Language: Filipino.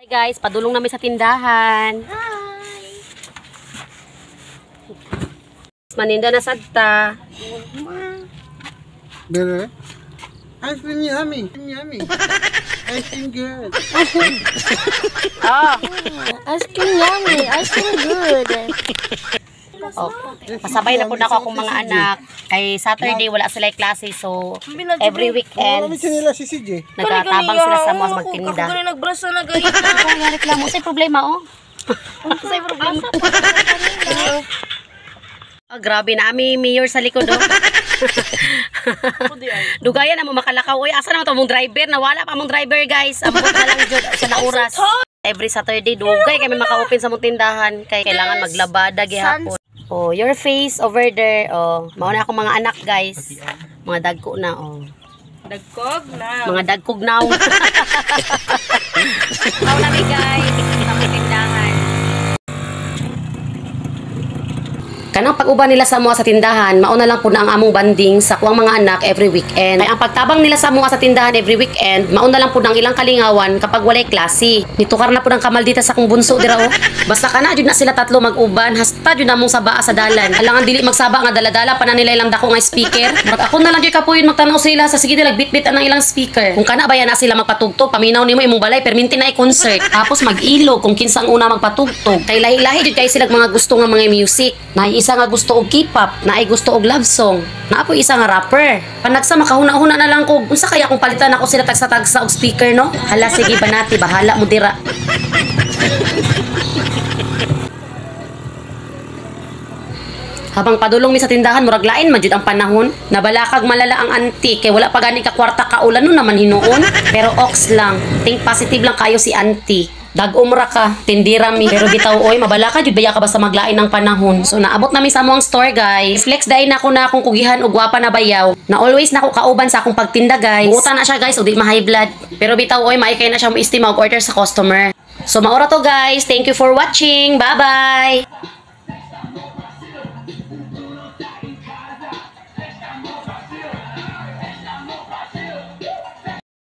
Hi guys, padulong namin sa tindahan. Hi! Maninda na sadta. Better. Ice cream yummy. Yummy. Ice cream good. Oh, Ice cream yummy. Ice cream good. oh. Pasabay na po na ako akong mga anak. Kay Saturday wala sila klase, so every weekend Ano nila si CJ? nagtatabang sila sa mga magtinda. Ako ganun nagbrasa na ganyan. Kaya reklamo, sa'yo problema oh. Sa'yo problema. Oh, grabe na ami mayor sa likod oh. Dugayan na mo makalakaw. Uy, asa na to mong driver? Nawala pa mong driver guys. Ambot na lang jud sa nauras. Every Saturday dugay kami maka-open sa mong tindahan kay kailangan maglabada gihapon. Oh, your face over there. Oh, mao na ako mga anak guys. Mga dagko na oh. Dagkog na. Mga dagkog now. Mao na mi guys. Sa may tindahan. Kanang pag-uban nila sa mga sa tindahan, mauna lang po na ang among banding sa kuwang mga anak every weekend. Ay ang pagtabang nila sa mga sa tindahan every weekend, mauna lang po ng ilang kalingawan kapag walay klase. Nitukar na po ng kamaldita sa kong bunso dira oh. Basta kana jud na sila tatlo mag-uban, hasta jud namong sabaa sa dalan. Alangan dili magsaba nga daladala pa na nila ilang dako nga speaker. Murag ako na lang jud kapuyon magtanaw sila sa sige nila bit-bit ang ilang speaker. Kung kana bayan na sila magpatugtog, paminaw nimo imong balay perminti na i-concert. Tapos mag-ilog kung kinsa ang una magpatugtog. Kay lahi-lahi jud kay sila mga gusto nga mga music. Isa nga gusto og K-pop, na ay gusto og love song. Na po isa nga rapper. Panagsa makahuna-huna na lang ko. Unsa kaya kung palitan ako sila tagsa-tagsa og speaker no? Hala sige banati, bahala mo dira. Habang padulong mi sa tindahan, murag lain man jud ang panahon. Nabalakag malala ang auntie kay wala pa gani ka kwarta kaulan no naman hinuon. Pero ox lang. Think positive lang kayo si auntie. Dag-umra ka, tindira mi. Pero bitaw oy, mabala ka jud baya ka basta maglain ng panahon. So naabot nami sa among store guys. Flex dai na ako na akong kugihan og gwapa na bayaw. Na always na ako kauban sa akong pagtinda guys. Buutan na siya guys, og di ma high blood. Pero bitaw oy, maikay na siya mo estima og order sa customer. So maura to guys. Thank you for watching. Bye-bye.